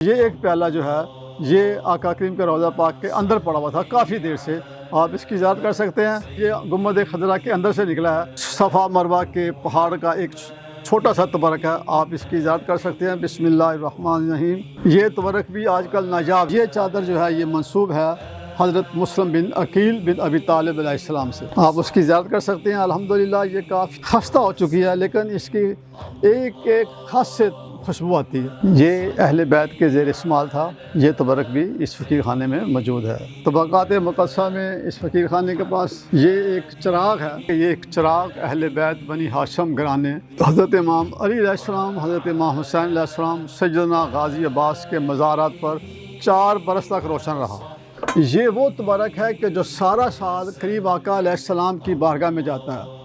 یہ ایک پیالہ جو ہے یہ آقا کریم کے روضہ پاک کے اندر پڑا ہوا تھا کافی دیر سے، آپ اس کی زیارت کر سکتے ہیں۔ یہ گنبد خضرا کے اندر سے نکلا ہے، صفا مروہ کے پہاڑ کا ایک چھوٹا سا تبرک ہے، آپ اس کی زیارت کر سکتے ہیں۔ بسم اللہ الرحمن الرحیم۔ یہ تبرک بھی آج کل نایاب، یہ چادر جو ہے یہ منسوب ہے حضرت مسلم بن عقیل بن ابی طالب علیہ السلام سے، آپ اس کی زیارت کر سکتے ہیں۔ الحمدللہ یہ کافی خستہ ہو چکی ہے لیکن اس کی ایک ایک خاص سے خوشبو آتی ہے۔ یہ اہل بیت کے زیر استعمال تھا، یہ تبرک بھی اس فقیر خانے میں موجود ہے۔ طبقات مقدسہ میں اس فقیر خانے کے پاس یہ ایک چراغ ہے، یہ ایک چراغ اہل بیت بنی ہاشم گھرانے حضرت امام علی علیہ السلام، حضرت امام حسین علیہ السلام، سیدنا غازی عباس کے مزارات پر 4 برس تک روشن رہا۔ یہ وہ تبرک ہے کہ جو سارا سال قریب آقا علیہ السلام کی بارگاہ میں جاتا ہے۔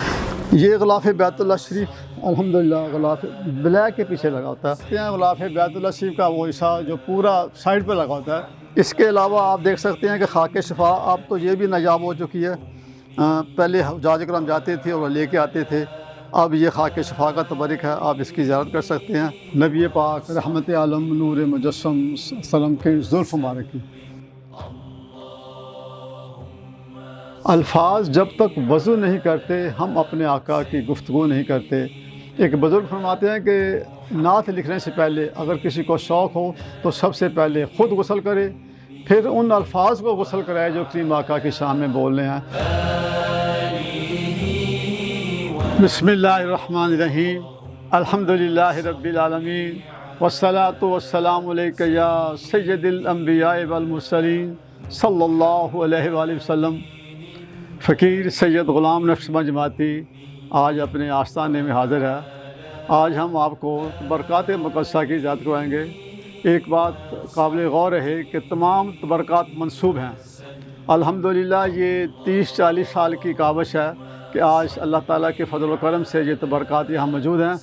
یہ غلاف بیت اللہ شریف الحمدللہ غلاف بلیک کے پیچھے لگا ہوتا ہے، غلاف بیت اللہ شریف کا وہ حصہ جو پورا سائڈ پہ لگا ہوتا ہے۔ اس کے علاوہ آپ دیکھ سکتے ہیں کہ خاک شفا اب تو یہ بھی نایاب ہو چکی ہے، پہلے حجاج کرام جاتے تھے اور لے کے آتے تھے، اب یہ خاک شفا کا تبرک ہے، آپ اس کی زیارت کر سکتے ہیں۔ نبی پاک رحمت عالم نور مجسم سلم کے زلف مبارک کی الفاظ جب تک وضو نہیں کرتے ہم اپنے آقا کی گفتگو نہیں کرتے۔ ایک بزرگ فرماتے ہیں کہ نعت لکھنے سے پہلے اگر کسی کو شوق ہو تو سب سے پہلے خود غسل کرے، پھر ان الفاظ کو غسل کرائے جو کریم آقا کی شان میں بولنے ہیں۔ بسم اللہ الرحمن الرحیم، الحمدللہ رب العالمین، والصلاة والسلام علیک یا سید الانبیاء والمرسلین صلی اللہ علیہ وآلہ وسلم۔ فقیر سید غلام نقشبند جماعتی آج اپنے آستانے میں حاضر ہے۔ آج ہم آپ کو برکات مقدسہ کی یاد کروائیں گے۔ ایک بات قابل غور ہے کہ تمام تبرکات منسوب ہیں۔ الحمدللہ یہ 30-40 سال کی کاوش ہے کہ آج اللہ تعالیٰ کے فضل و کرم سے یہ تبرکات یہاں موجود ہیں۔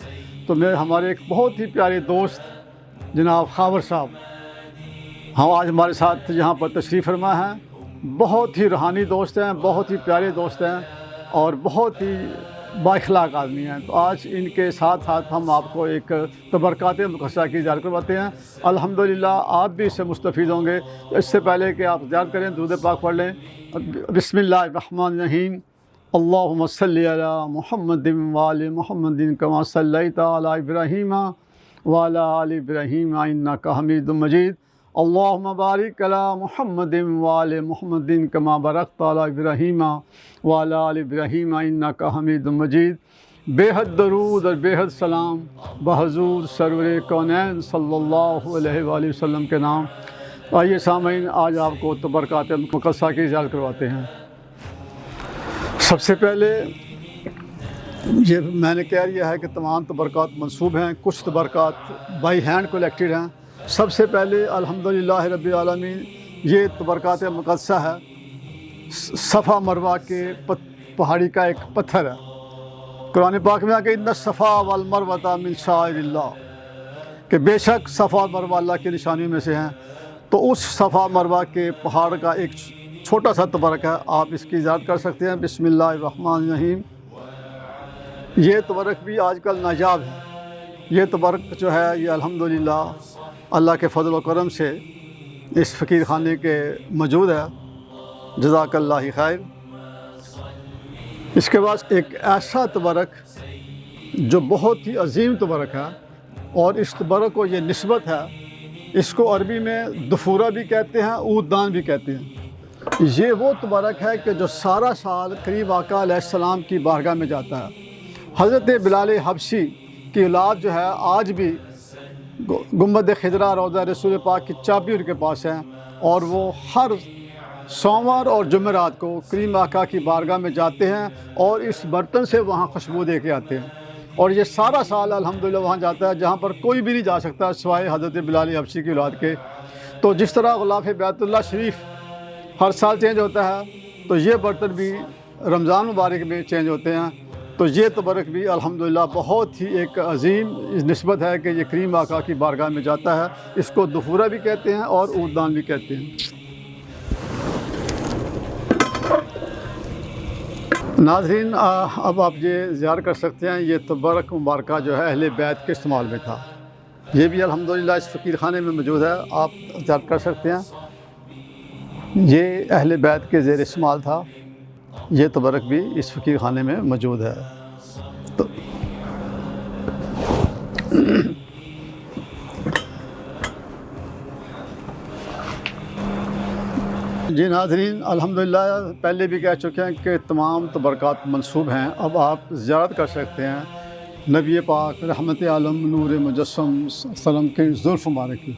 تو ہمارے ایک بہت ہی پیارے دوست جناب خاور صاحب ہم آج ہمارے ساتھ یہاں پر تشریف فرما ہیں، بہت ہی روحانی دوست ہیں، بہت ہی پیارے دوست ہیں اور بہت ہی بااخلاق آدمی ہیں۔ تو آج ان کے ساتھ ساتھ ہم آپ کو ایک تبرکات مقدسہ کی زیارت کرواتے ہیں۔ الحمدللہ آپ بھی اس سے مستفید ہوں گے۔ اس سے پہلے کہ آپ زیارت کریں درود پاک پڑھ لیں۔ بسم اللہ الرحمن الرحیم، اللہم صلی علی محمد وآل محمد کما صلیت علی ابراہیم وعلی آل ابراہیم انک حمید مجید، اللہم بارک علی محمد وآل محمد کما بارکت علی ابراہیم وعلی آل ابراہیم انک حمید مجید۔ بے حد درود اور بے حد سلام بحضور سرور کونین صلی اللہ علیہ وآلہ وسلم کے نام۔ آئیے سامعین، آج آپ کو تبرکات مقدسہ کی زیارت کرواتے ہیں۔ سب سے پہلے یہ میں نے کہہ دیا ہے کہ تمام تبرکات منسوب ہیں، کچھ تبرکات بائی ہینڈ کلیکٹڈ ہیں۔ سب سے پہلے الحمدللہ رب العالمین یہ تبرکات مقدسہ ہے، صفا مروہ کے پہاڑی کا ایک پتھر ہے۔ قرآن پاک میں کہ ان الصفا والمروہ من شعائر اللہ، کہ بے شک صفا اور مروہ اللہ کی نشانیوں میں سے ہیں۔ تو اس صفا مروہ کے پہاڑ کا ایک چھوٹا سا تبرک ہے، آپ اس کی زیارت کر سکتے ہیں۔ بسم اللہ الرحمن الرحیم۔ یہ تبرک بھی آج کل نایاب ہے۔ یہ تبرک جو ہے یہ الحمدللہ اللہ کے فضل و کرم سے اس فقیر خانے کے موجود ہے، جزاک اللہ خیر۔ اس کے بعد ایک ایسا تبرک جو بہت ہی عظیم تبرک ہے اور اس تبرک کو یہ نسبت ہے، اس کو عربی میں دفورہ بھی کہتے ہیں، عوددان بھی کہتے ہیں۔ یہ وہ تبرک ہے کہ جو سارا سال قریب آقا علیہ السلام کی بارگاہ میں جاتا ہے۔ حضرت بلال حبشی کی اولاد جو ہے آج بھی گنبد خضرا روضہ رسول پاک کی چابی ان کے پاس ہے، اور وہ ہر سوموار اور جمعرات کو کریم آقا کی بارگاہ میں جاتے ہیں اور اس برتن سے وہاں خوشبو دے کے آتے ہیں، اور یہ سارا سال الحمدللہ وہاں جاتا ہے جہاں پر کوئی بھی نہیں جا سکتا سوائے حضرت بلال حبشی کی اولاد کے۔ تو جس طرح غلاف بیت اللہ شریف ہر سال چینج ہوتا ہے تو یہ برتن بھی رمضان مبارک میں چینج ہوتے ہیں۔ تو یہ تبرک بھی الحمدللہ بہت ہی ایک عظیم نسبت ہے کہ یہ کریم آقا کی بارگاہ میں جاتا ہے۔ اس کو دفورہ بھی کہتے ہیں اور عوددان بھی کہتے ہیں۔ ناظرین اب آپ یہ زیارت کر سکتے ہیں، یہ تبرک مبارکہ جو ہے اہل بیت کے استعمال میں تھا۔ یہ بھی الحمدللہ اس فقیر خانے میں موجود ہے، آپ زیارت کر سکتے ہیں۔ یہ اہل بیت کے زیر استعمال تھا، یہ تبرک بھی اس فقیر خانے میں موجود ہے۔ تو جی ناظرین، الحمدللہ پہلے بھی کہہ چکے ہیں کہ تمام تبرکات منسوب ہیں، اب آپ زیارت کر سکتے ہیں نبی پاک رحمت عالم نور مجسم وسلم کے زلف مبارک کی۔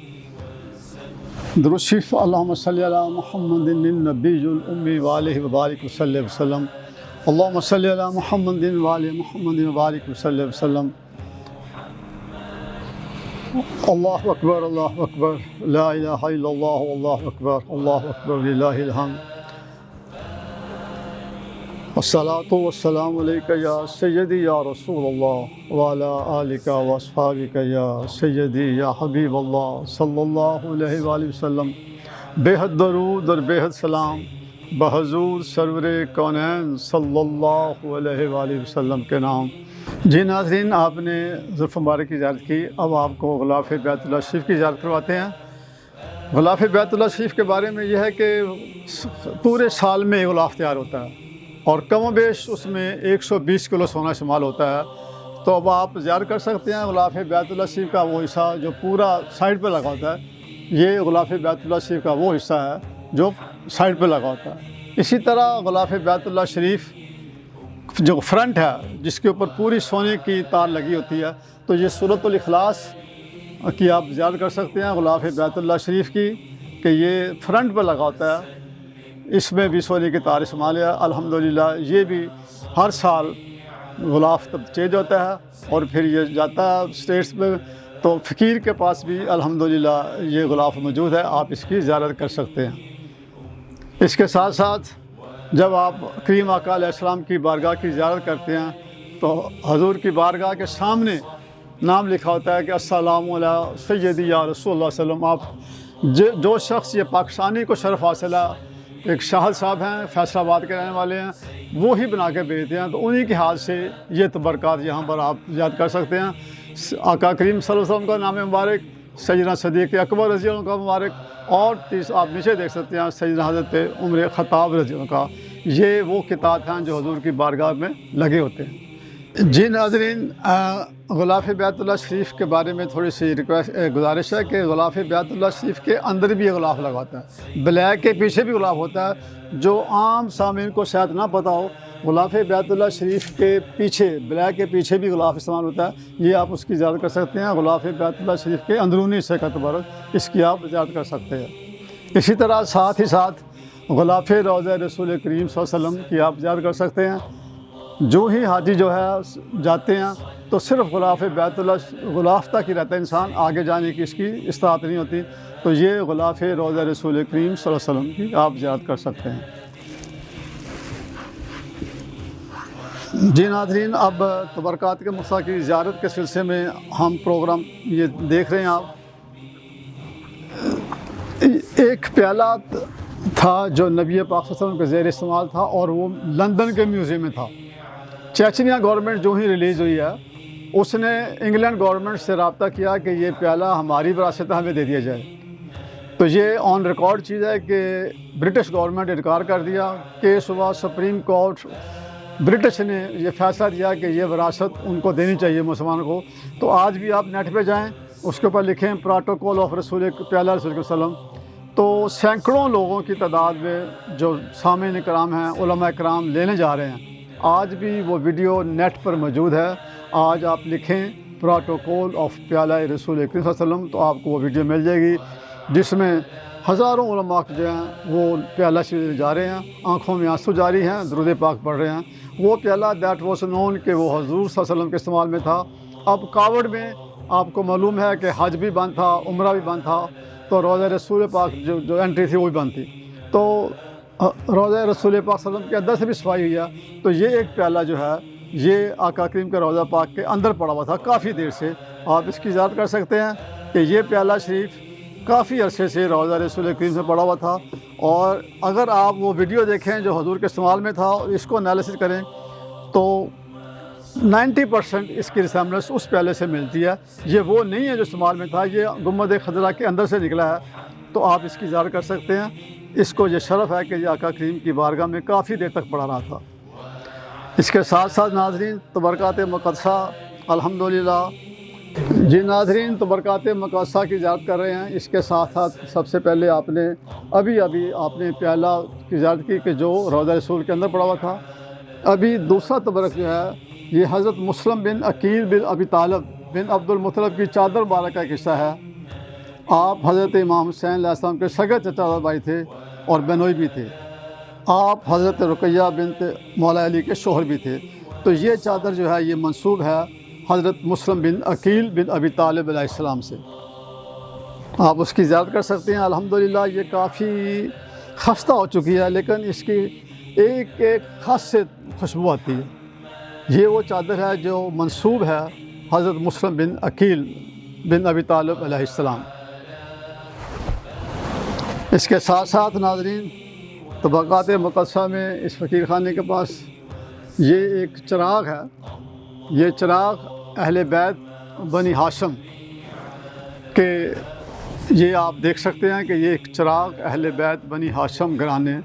درود شریف اللہم صلی علی محمد النبی الامی وآلہ وبارک وسلم، اللہم صلی علی محمد وآلہ محمد وبارک وسلم۔ اللہ اکبر، اللہ اکبر، لا الہ الا اللہ، اللہ اکبر، اللہ اکبر، للہ الحمد۔ والصلاة والسلام علیکہ یا سیدی یا رسول اللہ وعلی آلکہ واصحابکہ یا سیدی یا حبیب اللہ صلی اللہ علیہ وآلہ وسلم۔ بے حد درود اور بے حد سلام بحضور سرور کونین صلی اللہ علیہ وآلہ وسلم کے نام۔ جی ناظرین، آپ نے زلف مبارک کی زیارت کی، اب آپ کو غلاف بیت اللہ شریف کی زیارت کرواتے ہیں۔ غلاف بیت اللہ شریف کے بارے میں یہ ہے کہ پورے سال میں غلاف تیار ہوتا ہے اور کم و بیش اس میں 120 کلو سونا استعمال ہوتا ہے۔ تو اب آپ زیارت کر سکتے ہیں غلاف بیت اللہ شریف کا وہ حصہ جو پورا سائڈ پہ لگا ہوتا ہے، یہ غلاف بیت اللہ شریف کا وہ حصہ ہے جو سائڈ پہ لگا ہوتا ہے۔ اسی طرح غلاف بیت اللہ شریف جو فرنٹ ہے جس کے اوپر پوری سونے کی تار لگی ہوتی ہے، تو یہ سورۃ الاخلاص کی آپ زیارت کر سکتے ہیں غلاف بیت اللہ شریف کی، کہ یہ فرنٹ پہ لگا ہوتا ہے، اس میں بھی سونے کی تار استعمال ہے۔ الحمدللہ یہ بھی ہر سال غلاف تب چینج ہوتا ہے اور پھر یہ جاتا ہے اسٹیٹس میں، تو فقیر کے پاس بھی الحمدللہ یہ غلاف موجود ہے، آپ اس کی زیارت کر سکتے ہیں۔ اس کے ساتھ ساتھ جب آپ کریم آقا علیہ السلام کی بارگاہ کی زیارت کرتے ہیں تو حضور کی بارگاہ کے سامنے نام لکھا ہوتا ہے کہ السلام علی سیدی یا رسول اللہ صلی اللہ علیہ وسلم۔ جو شخص یہ پاکستانی کو شرف حاصل ہے، ایک شاہد صاحب ہیں فیصل آباد کے رہنے والے ہیں، وہی بنا کے بھیجتے ہیں، تو انہی کے ہاتھ سے یہ تبرکات یہاں پر آپ یاد کر سکتے ہیں۔ آقا کریم صلی اللہ علیہ وسلم کا نام مبارک، سیدنا صدیق اکبر رضی اللہ عنہ کا مبارک، اور آپ نیچے دیکھ سکتے ہیں سیدنا حضرت عمر خطاب رضی اللہ عنہ کا، یہ وہ قطعات ہیں جو حضور کی بارگاہ میں لگے ہوتے ہیں۔ جی ناظرین، غلاف بیت اللہ شریف کے بارے میں تھوڑی سی گزارش ہے کہ غلاف بیت اللہ شریف کے اندر بھی غلاف لگا ہوتا ہے، بلیک کے پیچھے بھی غلاف ہوتا ہے۔ جو عام سامعین کو شاید نہ پتہ ہو، غلاف بیت اللہ شریف کے پیچھے، بلیک کے پیچھے بھی غلاف استعمال ہوتا ہے، یہ آپ اس کی زیارت کر سکتے ہیں۔ غلاف بیت اللہ شریف کے اندرونی حصے کا تبرک، اس کی آپ زیارت کر سکتے ہیں۔ اسی طرح ساتھ ہی ساتھ غلاف روضہ رسول کریم صلی اللہ علیہ وسلم کی آپ زیارت کر سکتے ہیں۔ جو ہی حاجی جو ہے جاتے ہیں تو صرف غلاف بیت اللہ غلاف تک ہی رہتا ہے، انسان آگے جانے کی اس کی استطاعت نہیں ہوتی، تو یہ غلاف روضہ رسول کریم صلی اللہ علیہ وسلم کی آپ زیارت کر سکتے ہیں۔ جی ناظرین، اب تبرکات کے مصطفیٰ کی زیارت کے سلسلے میں ہم پروگرام یہ دیکھ رہے ہیں آپ۔ ایک پیالہ تھا جو نبی پاک صلی اللہ علیہ وسلم کے زیر استعمال تھا اور وہ لندن کے میوزیم میں تھا۔ چیچنیا گورنمنٹ جو ہی ریلیز ہوئی ہے، اس نے انگلینڈ گورنمنٹ سے رابطہ کیا کہ یہ پیالہ ہماری وراثت ہمیں دے دیا جائے۔ تو یہ آن ریکارڈ چیز ہے کہ برٹش گورنمنٹ نے انکار کر دیا، کیس ہوا سپریم کورٹ، برٹش نے یہ فیصلہ دیا کہ یہ وراثت ان کو دینی چاہیے مسلمانوں کو۔ تو آج بھی آپ نیٹ پہ جائیں، اس کے اوپر لکھیں پروٹوکول آف رسول پیالہ رسول اللہ علیہ وسلم، تو سینکڑوں لوگوں کی تعداد میں جو سامعین کرام ہیں، علماء کرام لینے جا رہے ہیں۔ آج بھی وہ ویڈیو نیٹ پر موجود ہے، آج آپ لکھیں پروٹوکول آف پیالہ رسول کریم صلی اللہ علیہ وسلم تو آپ کو وہ ویڈیو مل جائے گی، جس میں ہزاروں علماء جو ہیں وہ پیالہ شریف جا رہے ہیں، آنکھوں میں آنسو جاری ہیں، درود پاک پڑھ رہے ہیں۔ وہ پیالہ دیٹ واز نون کہ وہ حضور صلی اللہ علیہ وسلم کے استعمال میں تھا۔ اب کاوڑ میں آپ کو معلوم ہے کہ حج بھی بند تھا، عمرہ بھی بند تھا، تو روضہ رسول پاک جو انٹری تھی وہ بھی بند تھی، تو روضہ رسول پاک صلی اللہ علیہ وسلم کے اندر سے بھی صفائی ہوئی ہے۔ تو یہ ایک پیالہ جو ہے یہ آقا کریم کے روضہ پاک کے اندر پڑا ہوا تھا کافی دیر سے، آپ اس کی زیارت کر سکتے ہیں کہ یہ پیالہ شریف کافی عرصے سے روضہ رسول کریم سے پڑا ہوا تھا۔ اور اگر آپ وہ ویڈیو دیکھیں جو حضور کے استعمال میں تھا اور اس کو انالیسس کریں تو 90% اس کی ریسمبلنس اس پیالے سے ملتی ہے۔ یہ وہ نہیں ہے جو استعمال میں تھا، یہ گنبد خضرا کے اندر سے نکلا ہے، تو آپ اس کی زیارت کر سکتے ہیں۔ اس کو یہ شرف ہے کہ یہ آقا کریم کی بارگاہ میں کافی دیر تک پڑا رہا تھا۔ اس کے ساتھ ساتھ ناظرین تبرکات مقدسہ الحمدللہ، جی ناظرین تبرکات مقدسہ کی زیارت کر رہے ہیں۔ اس کے ساتھ ساتھ سب سے پہلے آپ نے ابھی آپ نے پیالہ کی زیارت کی کہ جو روضہ رسول کے اندر پڑا ہوا تھا۔ ابھی دوسرا تبرک جو ہے یہ حضرت مسلم بن عقیل بن ابی طالب بن عبد المطلب کی چادر مبارک کا قصہ ہے۔ آپ حضرت امام حسین علیہ السلام کے سگے چچا بھائی تھے اور بہنوئی بھی تھے۔ آپ حضرت رقیہ بنت مولا علی کے شوہر بھی تھے۔ تو یہ چادر جو ہے یہ منسوب ہے حضرت مسلم بن عقیل بن ابی طالب علیہ السلام سے۔ آپ اس کی زیارت کر سکتے ہیں۔ الحمدللہ یہ کافی خستہ ہو چکی ہے، لیکن اس کی ایک خاص سے خوشبو آتی ہے۔ یہ وہ چادر ہے جو منسوب ہے حضرت مسلم بن عقیل بن ابی طالب علیہ السلام۔ اس کے ساتھ ساتھ ناظرین طبقات مقدسہ میں اس فقیر خانے کے پاس یہ ایک چراغ ہے۔ یہ چراغ اہل بیت بنی ہاشم کے، یہ آپ دیکھ سکتے ہیں کہ یہ ایک چراغ اہل بیت بنی ہاشم گھرانے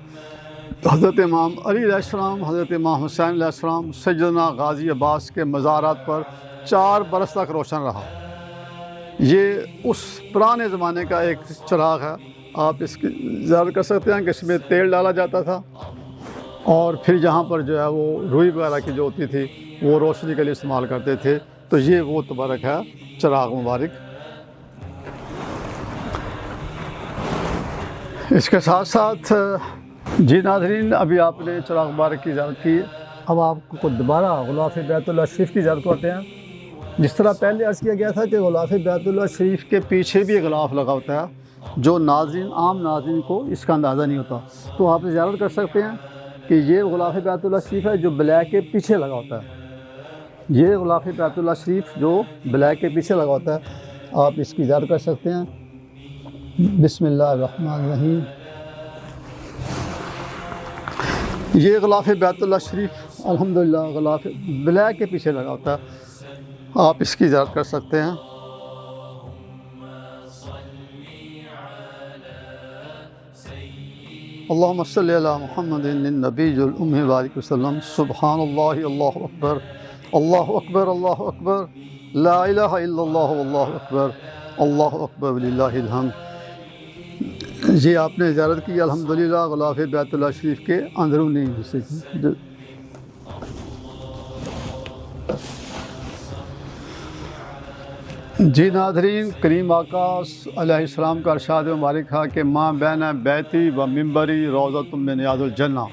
حضرت امام علی علیہ السلام، حضرت امام حسین علیہ السلام، سیدنا غازی عباس کے مزارات پر 4 برس تک روشن رہا۔ یہ اس پرانے زمانے کا ایک چراغ ہے۔ آپ اس کی زیارت کر سکتے ہیں کہ اس میں تیل ڈالا جاتا تھا، اور پھر یہاں پر جو ہے وہ روئی وغیرہ کی جو ہوتی تھی وہ روشنی کے لیے استعمال کرتے تھے۔ تو یہ وہ تبرک ہے چراغ مبارک۔ اس کے ساتھ ساتھ جی ناظرین ابھی آپ نے چراغ مبارک کی زیارت کی، اب آپ کو دوبارہ غلاف بیت اللہ شریف کی زیارت کرتے ہیں۔ جس طرح پہلے عرض کیا گیا تھا کہ غلاف بیت اللہ شریف کے پیچھے بھی غلاف لگا ہوتا ہے، جو ناظرین عام ناظرین کو اس کا اندازہ نہیں ہوتا، تو آپ زیارت کر سکتے ہیں کہ یہ غلاف بیت اللہ شریف ہے جو بلیک کے پیچھے لگا ہوتا ہے۔ یہ غلاف بیت اللہ شریف جو بلیک کے پیچھے لگا ہوتا ہے، آپ اس کی زیارت کر سکتے ہیں۔ بسم اللہ الرحمن الرحیم۔ یہ غلاف بیت اللہ شریف الحمدللہ غلاف بلیک کے پیچھے لگا ہوتا ہے، آپ اس کی زیارت کر سکتے ہیں۔ اللہم صلی علی محمد النبی الأمی بارک وسلم۔ سبحان اللہ، اللہ اکبر، اللہ اکبر، اللہ اکبر، لا الہ الا اللہ، واللہ اکبر، اللہ اکبر وللہ الحمد۔ جی آپ نے زیارت کی الحمدللہ غلاف بیت اللہ شریف کے اندرونی حصے کی۔ جی ناظرین کریم آقا علیہ السلام کا ارشاد مبارک ہے کہ ماں بین بیتی و ممبری روضۃ من ریاض الجنہ،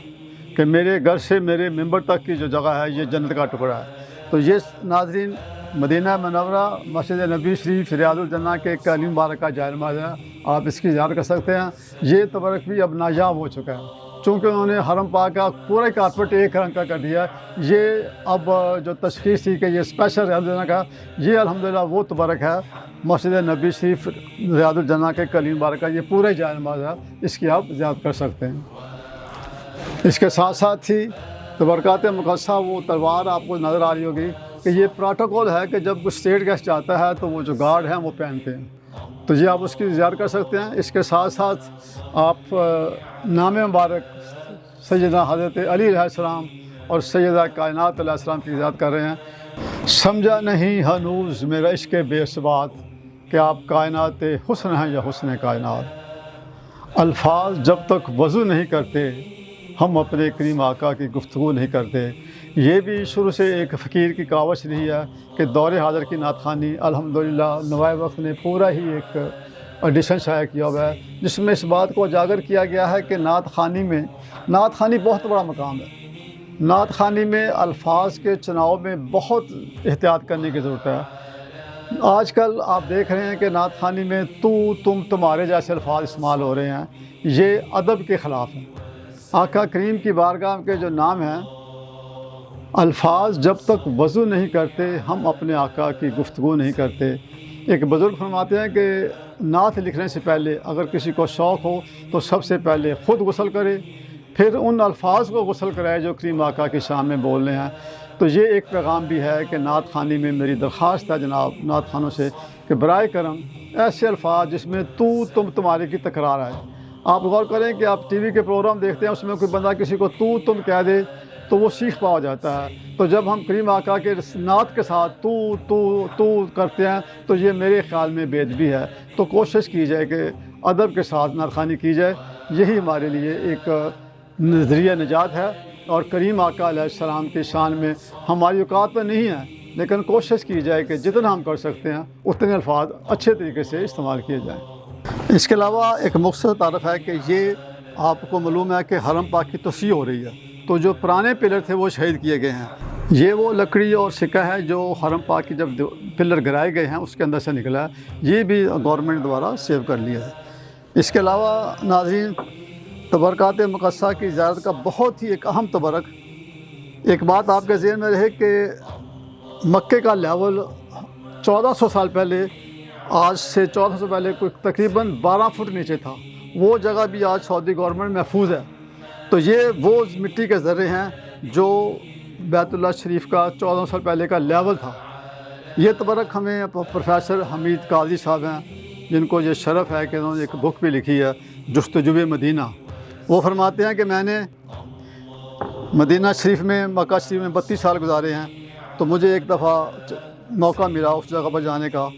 کہ میرے گھر سے میرے ممبر تک کی جو جگہ ہے یہ جنت کا ٹکڑا ہے۔ تو یہ ناظرین مدینہ منورہ مسجد نبی شریف ریاض الجنہ کے ایک علی مبارک کا جائے نماز ہے، آپ اس کی زیارت کر سکتے ہیں۔ یہ تبرک بھی اب نایاب ہو چکا ہے، چونکہ انہوں نے حرم پاک کا پورا کارپیٹ ایک رنگ کا کر دیا ہے۔ یہ اب جو تشخیص تھی کہ یہ اسپیشل ریاض الجنہ کا، یہ الحمدللہ وہ تبرک ہے مسجد نبی شریف ریاض الجنہ کے کلیم مبارک کا، یہ پورے جائے نماز ہے، اس کی آپ زیارت کر سکتے ہیں۔ اس کے ساتھ ساتھ ہی تبرکات مقدسہ وہ تلوار آپ کو نظر آ رہی ہوگی کہ یہ پروٹوکول ہے کہ جب کوئی اسٹیٹ گیسٹ جاتا ہے تو وہ جو گارڈ ہیں وہ پہنتے ہیں، تو یہ آپ اس کی زیارت کر سکتے ہیں۔ اس کے ساتھ ساتھ آپ نام مبارک سیدنا حضرت علی علیہ السلام اور سیدہ کائنات علیہ السلام کی زیارت کر رہے ہیں۔ سمجھا نہیں ہنوز میرا عشق بے ثبات، کہ آپ کائنات حسن ہیں یا حسن کائنات۔ الفاظ جب تک وضو نہیں کرتے ہم اپنے کریم آقا کی گفتگو نہیں کرتے۔ یہ بھی شروع سے ایک فقیر کی کاوش رہی ہے کہ دور حاضر کی نعت خوانی الحمدللہ نوائے وقت نے پورا ہی ایک ایڈیشن شائع کیا ہوا ہے، جس میں اس بات کو اجاگر کیا گیا ہے کہ نعت خوانی میں، نعت خوانی بہت بڑا مقام ہے۔ نعت خوانی میں الفاظ کے چناؤ میں بہت احتیاط کرنے کی ضرورت ہے۔ آج کل آپ دیکھ رہے ہیں کہ نعت خوانی میں تو، تم، تمہارے جیسے الفاظ استعمال ہو رہے ہیں، یہ ادب کے خلاف ہیں۔ آقا کریم کی بارگاہ کے جو نام ہیں، الفاظ جب تک وضو نہیں کرتے ہم اپنے آقا کی گفتگو نہیں کرتے۔ ایک بزرگ فرماتے ہیں کہ نعت لکھنے سے پہلے اگر کسی کو شوق ہو تو سب سے پہلے خود غسل کرے، پھر ان الفاظ کو غسل کرائے جو کریم آقا کی شان میں بولنے ہیں۔ تو یہ ایک پیغام بھی ہے کہ نعت خوانی میں میری درخواست ہے جناب نعت خوانوں سے کہ برائے کرم ایسے الفاظ جس میں تو تم تمہارے کی تکرار ہے، آپ غور کریں کہ آپ ٹی وی کے پروگرام دیکھتے ہیں، اس میں کوئی بندہ کسی کو تو تم کہہ دے تو وہ سیکھ پا جاتا ہے، تو جب ہم کریم آقا کے نعت کے ساتھ تو کرتے ہیں تو یہ میرے خیال میں بے ادبی ہے۔ تو کوشش کی جائے کہ ادب کے ساتھ نعت خوانی کی جائے، یہی ہمارے لیے ایک ذریعہ نجات ہے۔ اور کریم آقا علیہ السلام کی شان میں ہماری اوقات تو نہیں ہے، لیکن کوشش کی جائے کہ جتنا ہم کر سکتے ہیں اتنے الفاظ اچھے طریقے سے استعمال کیے جائیں۔ اس کے علاوہ ایک مختصر تعارف ہے کہ یہ آپ کو معلوم ہے کہ حرم پاک کی توسیع ہو رہی ہے، تو جو پرانے پلر تھے وہ شہید کیے گئے ہیں، یہ وہ لکڑی اور سکہ ہے جو حرم پاک کی جب پلر گرائے گئے ہیں اس کے اندر سے نکلا ہے، یہ بھی گورنمنٹ دوارا سیو کر لیا ہے۔ اس کے علاوہ ناظرین، تبرکات مقدسہ کی زیارت کا بہت ہی ایک اہم تبرک، ایک بات آپ کے ذہن میں رہے کہ مکے کا لیول 1400 سال پہلے، آج سے 1400 سال پہلے کوئی تقریباً 12 فٹ نیچے تھا، وہ جگہ بھی آج سعودی گورنمنٹ محفوظ ہے۔ تو یہ وہ مٹی کے ذرے ہیں جو بیت اللہ شریف کا 1400 سال پہلے کا لیول تھا۔ یہ تبرک ہمیں پروفیسر حمید قاضی صاحب ہیں، جن کو یہ شرف ہے کہ انہوں نے ایک بک بھی لکھی ہے جستجوِ مدینہ۔ وہ فرماتے ہیں کہ میں نے مدینہ شریف میں، مکہ شریف میں 32 سال گزارے ہیں، تو مجھے ایک دفعہ موقع ملا اس جگہ پر جانے کا،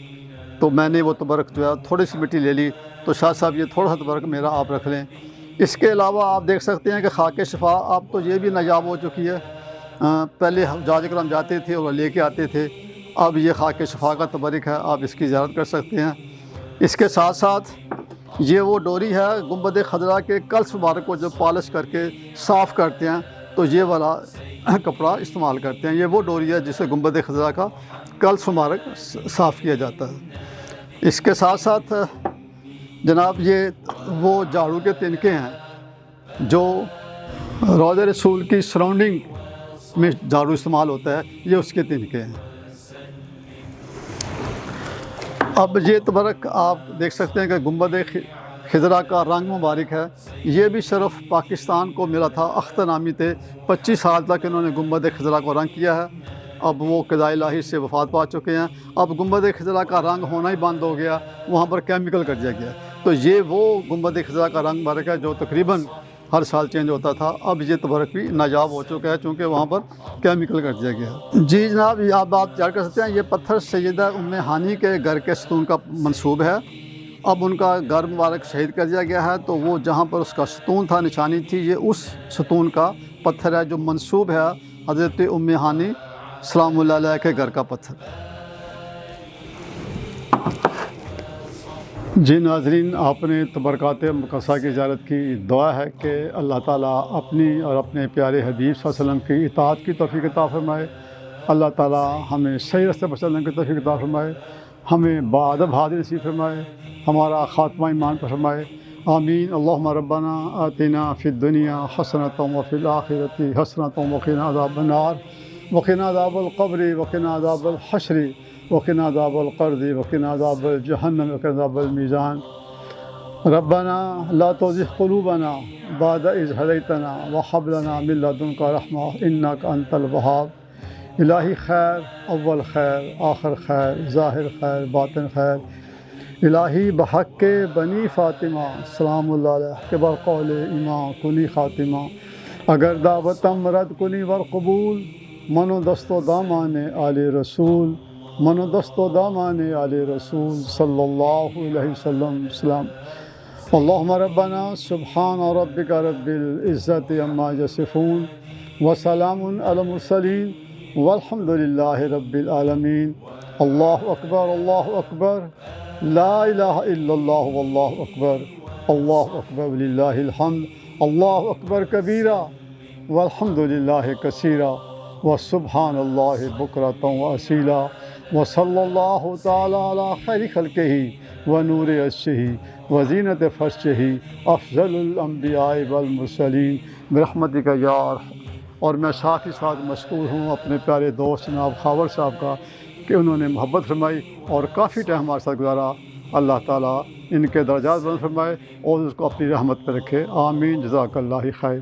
تو میں نے وہ تبرک جو ہے تھوڑی سی مٹی لے لی، تو شاہ صاحب یہ تھوڑا سا تبرک میرا آپ رکھ لیں۔ اس کے علاوہ آپ دیکھ سکتے ہیں کہ خاک شفا اب تو یہ بھی نایاب ہو چکی ہے، پہلے حجاج کرام جاتے تھے اور لے کے آتے تھے، اب یہ خاک شفا کا تبرک ہے، آپ اس کی زیارت کر سکتے ہیں۔ اس کے ساتھ ساتھ یہ وہ ڈوری ہے گنبد خضرا کے کلس مبارک کو جب پالش کر کے صاف کرتے ہیں تو یہ والا کپڑا استعمال کرتے ہیں، یہ وہ ڈوری ہے جسے گنبد خضرا کا کلس مبارک صاف کیا جاتا ہے۔ اس کے ساتھ ساتھ جناب یہ وہ جھاڑو کے تنکے ہیں جو روضہ رسول کی سراؤنڈنگ میں جھاڑو استعمال ہوتا ہے، یہ اس کے تنکے ہیں۔ اب یہ تبرک آپ دیکھ سکتے ہیں کہ گنبد خضرا کا رنگ مبارک ہے، یہ بھی شرف پاکستان کو ملا تھا، اختر نامی تھے، 25 سال تک انہوں نے گنبد خضرا کو رنگ کیا ہے، اب وہ قضاء الہی سے وفات پا چکے ہیں، اب گنبد خضرا کا رنگ ہونا ہی بند ہو گیا، وہاں پر کیمیکل کر دیا گیا، تو یہ وہ گنبد خضرا کا رنگ مبارک ہے جو تقریباً ہر سال چینج ہوتا تھا، اب یہ تبرک بھی نایاب ہو چکا ہے چونکہ وہاں پر کیمیکل کر دیا گیا۔ جی جناب، یہ آپ جان کر سکتے ہیں، یہ پتھر سیدہ ام ہانی کے گھر کے ستون کا منسوب ہے، اب ان کا گھر مبارک شہید کر دیا گیا ہے، تو وہ جہاں پر اس کا ستون تھا، نشانی تھی، یہ اس ستون کا پتھر ہے جو منسوب ہے حضرت ام ہانی سلام اللہ علیہ کے گھر کا پتھر۔ جی ناظرین، آپ نے تبرکات مقدسہ کی زیارت کی، دعا ہے کہ اللہ تعالیٰ اپنی اور اپنے پیارے حبیب صلی اللہ علیہ وسلم کی اطاعت کی توفیق عطا فرمائے، اللہ تعالیٰ ہمیں صحیح راستے پر چلنے کی توفیق عطا فرمائے، ہمیں باادب حاضر نصیب فرمائے، ہمارا خاتمہ ایمان پر فرمائے، آمین۔ اللہم ربنا آتنا فی الدنیا حسنۃ وفی الآخرۃ حسنۃ وقنا عذاب النار وقنا عذاب القبر وقنا عذاب الحشر وقنا عذاب القرد وقنا عذاب جہنم وقنا عذاب المیزان۔ ربنا لا تزغ قلوبنا بعد إذ هديتنا وهب لنا من لدنك رحمة إنك أنت الوهاب۔ الہی خیر، اول خیر، آخر خیر، ظاہر خیر، باطن خیر، الہی بحق بنی فاطمہ سلام اللہ علیہ کے برقول ایمان کنی خاتمہ، اگر دعوتم رد کنی ورقبول، منو دست و دامان آل رسول، منو دست و دامان آل رسول صلی اللہ علیہ وسلم سلام۔ اللہم ربنا سبحان ربک رب العزت عما یصفون وسلام علی المرسلین والحمد للہ رب العالمین۔ اللہ اکبر، اللہ اکبر، لا الہ الا اللہ واللہ اکبر، اللہ اکبر وللہ الحمد، اللہ اکبر کبیرہ والحمد للہ کثیرہ وسبحان اللہ بکرۃ واصیلا، وصلی اللہ تعالی علی خیر خلقہ ونور عرشہ وزینت فرشہ افضل الانبیاء والمرسلین برحمتک یا ارحم۔ اور میں ساتھ ہی ساتھ مشکور ہوں اپنے پیارے دوست جناب خاور صاحب کا کہ انہوں نے محبت فرمائی اور کافی ٹائم ہمارے ساتھ گزارا، اللہ تعالیٰ ان کے درجات بلند فرمائے اور اس کو اپنی رحمت پہ رکھے، آمین، جزاک اللہ خیر۔